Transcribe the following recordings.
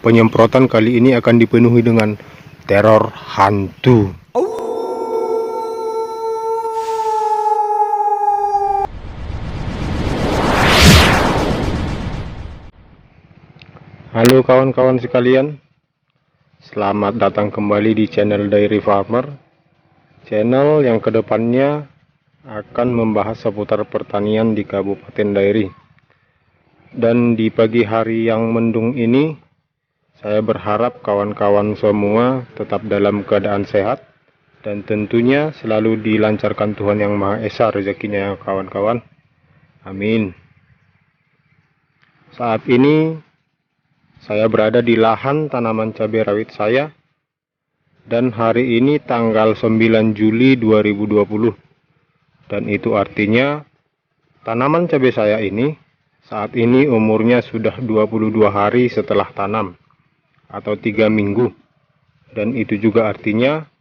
Penyemprotan kali ini akan dipenuhi dengan teror hantu. Halo kawan-kawan sekalian, selamat datang kembali di channel Dairy Farmer, channel yang kedepannya akan membahas seputar pertanian di Kabupaten Dairi. Dan di pagi hari yang mendung ini, saya berharap kawan-kawan semua tetap dalam keadaan sehat dan tentunya selalu dilancarkan Tuhan Yang Maha Esa rezekinya ya kawan-kawan. Amin. Saat ini saya berada di lahan tanaman cabai rawit saya dan hari ini tanggal 9 Juli 2020. Dan itu artinya tanaman cabai saya ini saat ini umurnya sudah 22 hari setelah tanam atau 3 minggu. Dan itu juga artinya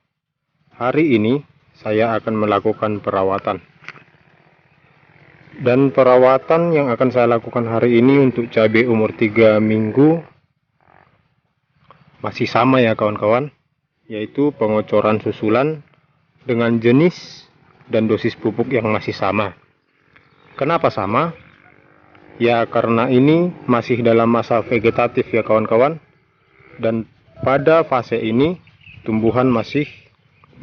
hari ini saya akan melakukan perawatan. Dan perawatan yang akan saya lakukan hari ini untuk cabai umur 3 minggu masih sama ya kawan-kawan, yaitu pengocoran susulan dengan jenis dan dosis pupuk yang masih sama. Kenapa sama? Ya karena ini masih dalam masa vegetatif ya kawan-kawan. Dan pada fase ini tumbuhan masih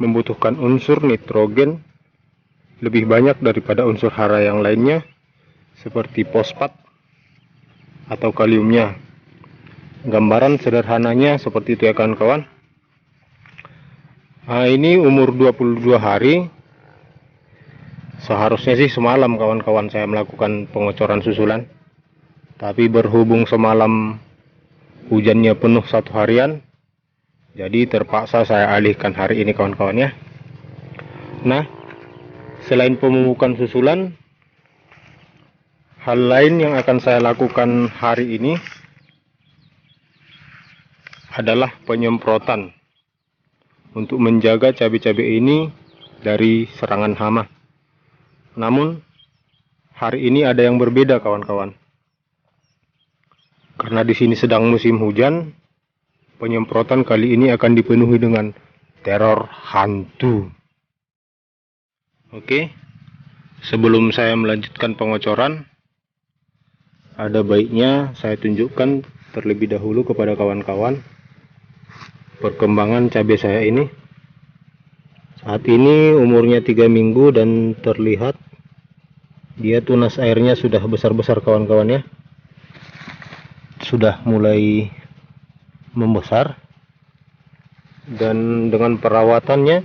membutuhkan unsur nitrogen lebih banyak daripada unsur hara yang lainnya seperti fosfat atau kaliumnya. Gambaran sederhananya seperti itu ya kawan-kawan. Nah, ini umur 22 hari. Seharusnya sih semalam kawan-kawan saya melakukan pengocoran susulan, tapi berhubung semalam hujannya penuh 1 harian, jadi terpaksa saya alihkan hari ini kawan-kawan ya. Nah, selain pemupukan susulan, hal lain yang akan saya lakukan hari ini adalah penyemprotan untuk menjaga cabai-cabai ini dari serangan hama. Namun hari ini ada yang berbeda kawan-kawan. Karena di sini sedang musim hujan, penyemprotan kali ini akan dipenuhi dengan teror hantu. Oke, sebelum saya melanjutkan pengocoran, ada baiknya saya tunjukkan terlebih dahulu kepada kawan-kawan perkembangan cabai saya ini. Saat ini umurnya 3 minggu dan terlihat dia tunas airnya sudah besar-besar kawan-kawan ya. Sudah mulai membesar, dan dengan perawatannya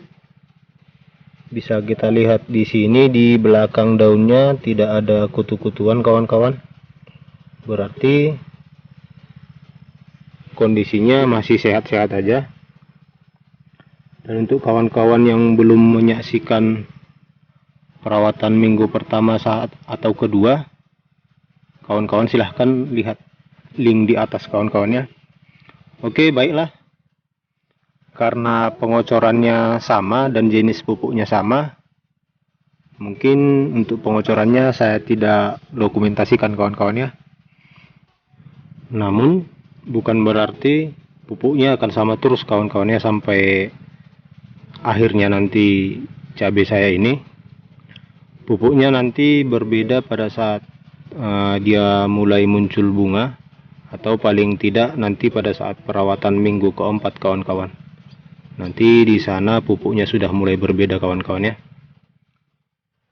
bisa kita lihat di sini di belakang daunnya tidak ada kutu-kutuan kawan-kawan. Berarti kondisinya masih sehat-sehat aja. Dan untuk kawan-kawan yang belum menyaksikan perawatan minggu pertama atau kedua, kawan-kawan silahkan lihat link di atas kawan-kawannya. Oke, baiklah. Karena pengocorannya sama dan jenis pupuknya sama, mungkin untuk pengocorannya saya tidak dokumentasikan kawan-kawannya. Namun bukan berarti pupuknya akan sama terus kawan-kawannya sampai akhirnya nanti cabai saya ini. Pupuknya nanti berbeda pada saat dia mulai muncul bunga, atau paling tidak nanti pada saat perawatan minggu keempat kawan-kawan. Nanti di sana pupuknya sudah mulai berbeda kawan-kawan ya.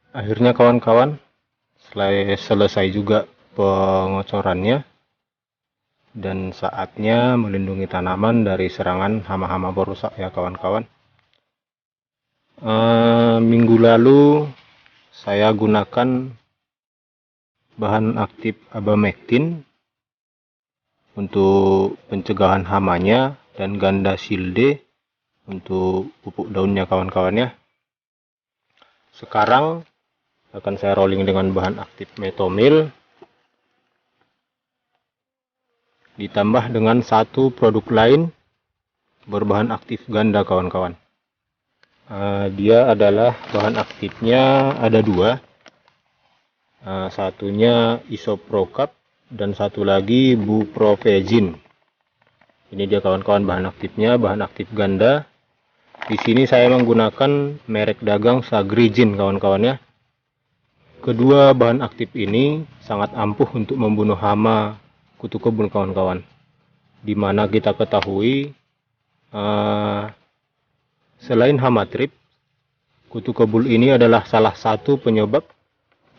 Akhirnya kawan-kawan, selesai juga pengocorannya dan saatnya melindungi tanaman dari serangan hama-hama perusak ya kawan-kawan. Minggu lalu saya gunakan bahan aktif abamectin untuk pencegahan hamanya dan ganda silde untuk pupuk daunnya kawan-kawan ya. Sekarang akan saya rolling dengan bahan aktif metomil ditambah dengan satu produk lain berbahan aktif ganda kawan-kawan. Dia adalah bahan aktifnya ada 2, satunya isoprocap dan satu lagi buprofezin. Ini dia kawan-kawan bahan aktifnya, bahan aktif ganda. Di sini saya menggunakan merek dagang Sagrijin kawan-kawan ya. Kedua bahan aktif ini sangat ampuh untuk membunuh hama kutu kebul kawan-kawan. Dimana kita ketahui selain hama trip, kutu kebul ini adalah salah satu penyebab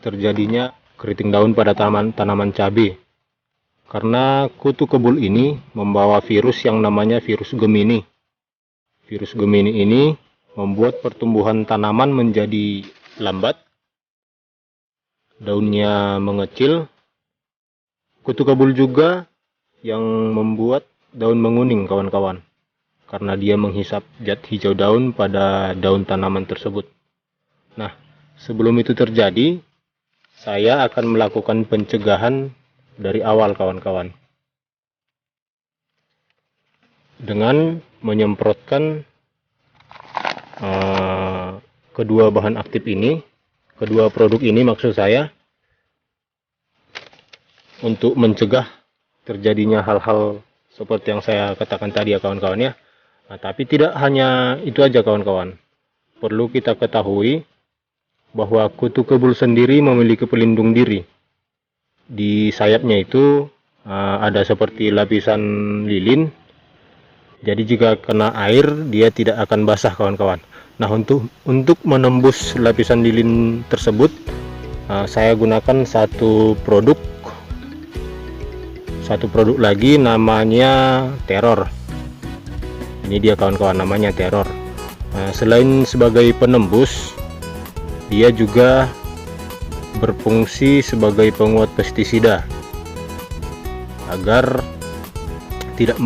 terjadinya keriting daun pada tanaman cabai. Karena kutu kebul ini membawa virus yang namanya virus Gemini. Virus Gemini ini membuat pertumbuhan tanaman menjadi lambat, daunnya mengecil. Kutu kebul juga yang membuat daun menguning kawan-kawan, karena dia menghisap zat hijau daun pada daun tanaman tersebut. Nah, sebelum itu terjadi, saya akan melakukan pencegahan dari awal kawan-kawan, dengan menyemprotkan kedua bahan aktif ini, kedua produk ini maksud saya, untuk mencegah terjadinya hal-hal seperti yang saya katakan tadi ya kawan-kawan ya. Nah, tapi tidak hanya itu aja kawan-kawan, perlu kita ketahui bahwa kutu kebul sendiri memiliki pelindung diri. Di sayapnya itu ada seperti lapisan lilin. Jadi jika kena air dia tidak akan basah kawan-kawan. Nah, untuk menembus lapisan lilin tersebut, saya gunakan satu produk lagi namanya Terror. Ini dia kawan-kawan, namanya Terror. Selain sebagai penembus, dia juga berfungsi sebagai penguat pestisida agar tidak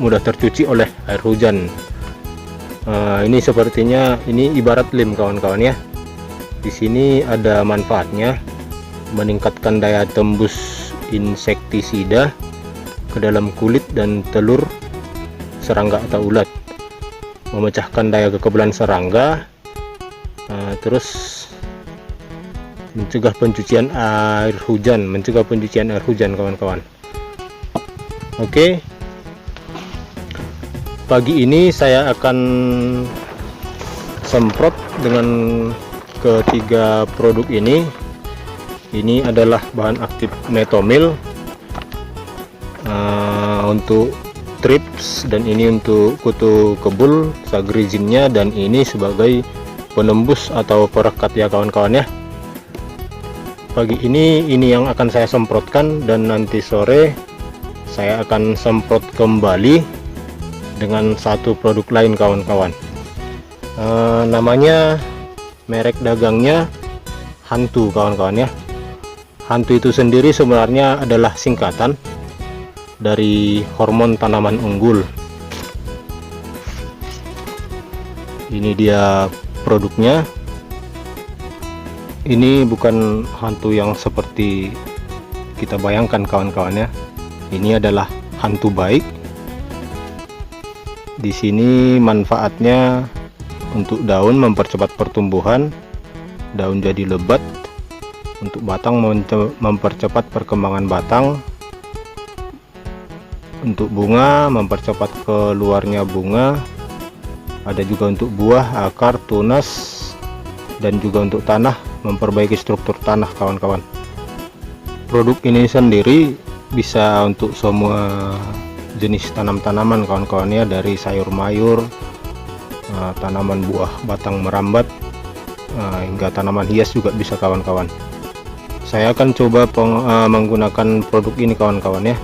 mudah tercuci oleh air hujan. Ini sepertinya ini ibarat lem kawan-kawan ya. Di sini ada manfaatnya, meningkatkan daya tembus insektisida ke dalam kulit dan telur serangga atau ulat, memecahkan daya kekebalan serangga, terus mencegah pencucian air hujan, kawan-kawan. Oke, pagi ini saya akan semprot dengan ketiga produk ini. Ini adalah bahan aktif Metomil untuk trips, dan ini untuk kutu kebul Sagrizinnya, dan ini sebagai penembus atau perekat ya kawan-kawan ya. Pagi ini yang akan saya semprotkan, dan nanti sore saya akan semprot kembali dengan satu produk lain kawan-kawan. Namanya, merek dagangnya Hantu kawan-kawan ya. Hantu itu sendiri sebenarnya adalah singkatan dari hormon tanaman unggul. Ini dia produknya. Ini bukan hantu yang seperti kita bayangkan kawan-kawan ya. Ini adalah hantu baik. Di sini manfaatnya untuk daun mempercepat pertumbuhan, daun jadi lebat, untuk batang mempercepat perkembangan batang, untuk bunga mempercepat keluarnya bunga, ada juga untuk buah, akar, tunas, dan juga untuk tanah, memperbaiki struktur tanah kawan-kawan. Produk ini sendiri bisa untuk semua jenis tanam-tanaman kawan-kawan ya, dari sayur mayur, tanaman buah batang merambat, hingga tanaman hias juga bisa kawan-kawan. Saya akan coba menggunakan produk ini kawan-kawan ya.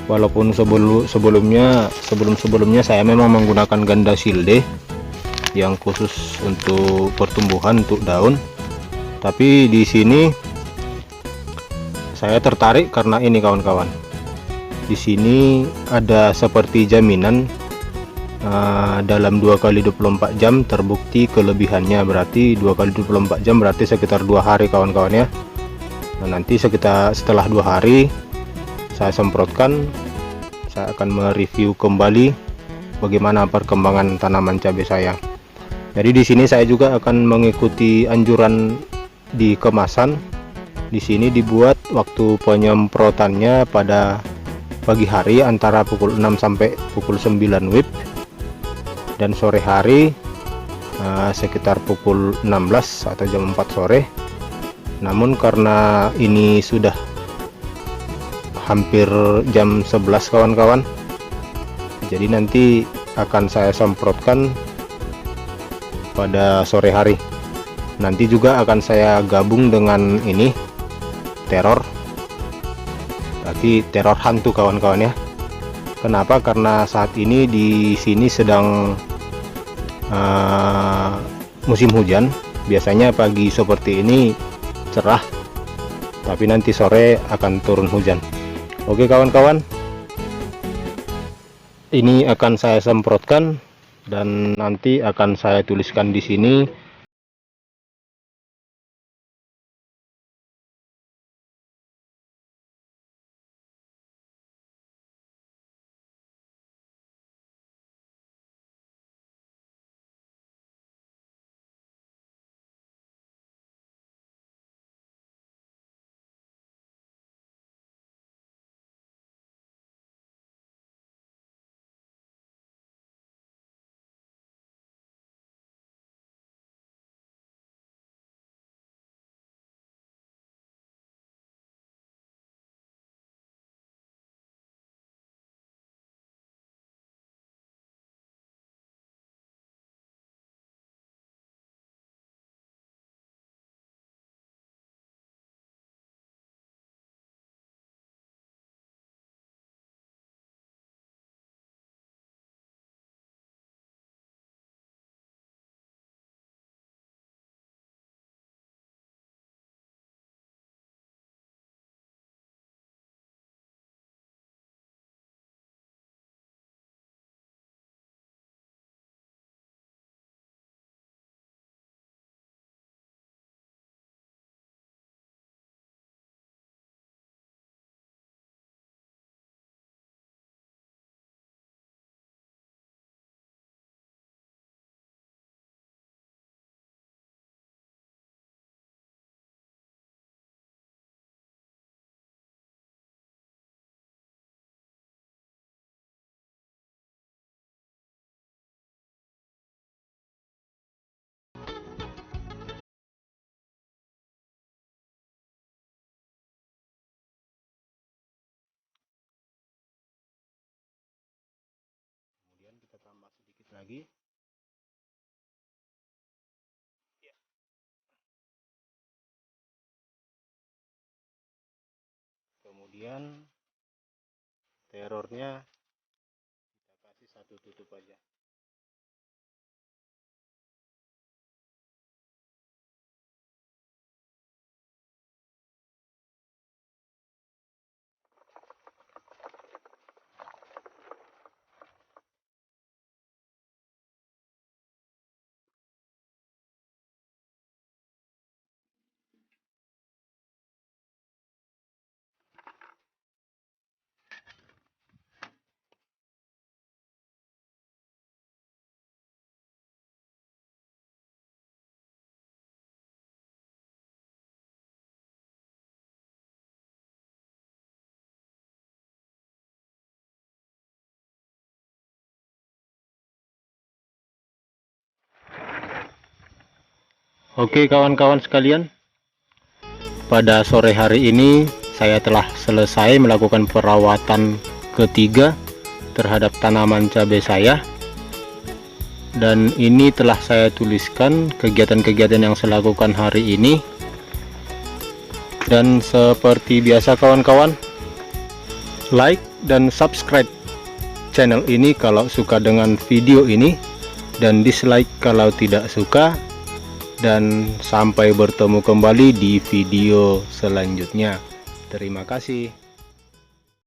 Walaupun sebelumnya saya memang menggunakan ganda silde yang khusus untuk pertumbuhan, untuk daun, tapi di sini saya tertarik karena ini kawan-kawan. Di sini ada seperti jaminan dalam 2x24 jam terbukti kelebihannya. Berarti 2x24 jam berarti sekitar 2 hari kawan-kawan ya. Nah, nanti setelah 2 hari saya semprotkan, saya akan mereview kembali bagaimana perkembangan tanaman cabai saya. Jadi di sini saya juga akan mengikuti anjuran di kemasan. Di sini dibuat waktu penyemprotannya pada pagi hari antara pukul 6 sampai pukul 9 WIB, dan sore hari sekitar pukul 16 atau jam 4 sore. Namun karena ini sudah hampir jam 11 kawan-kawan, jadi nanti akan saya semprotkan pada sore hari. Nanti juga akan saya gabung dengan ini teror, tapi teror hantu kawan-kawan ya. Kenapa? Karena saat ini di sini sedang musim hujan. Biasanya pagi seperti ini cerah, tapi nanti sore akan turun hujan. Oke kawan-kawan, ini akan saya semprotkan dan nanti akan saya tuliskan di sini. Kemudian kita tambah sedikit lagi. Kemudian terornya kita kasih satu tutup aja. Oke kawan-kawan sekalian, pada sore hari ini saya telah selesai melakukan perawatan ketiga terhadap tanaman cabai saya, dan ini telah saya tuliskan kegiatan-kegiatan yang saya lakukan hari ini. Dan seperti biasa kawan-kawan, like dan subscribe channel ini kalau suka dengan video ini, dan dislike kalau tidak suka. Dan sampai bertemu kembali di video selanjutnya. Terima kasih.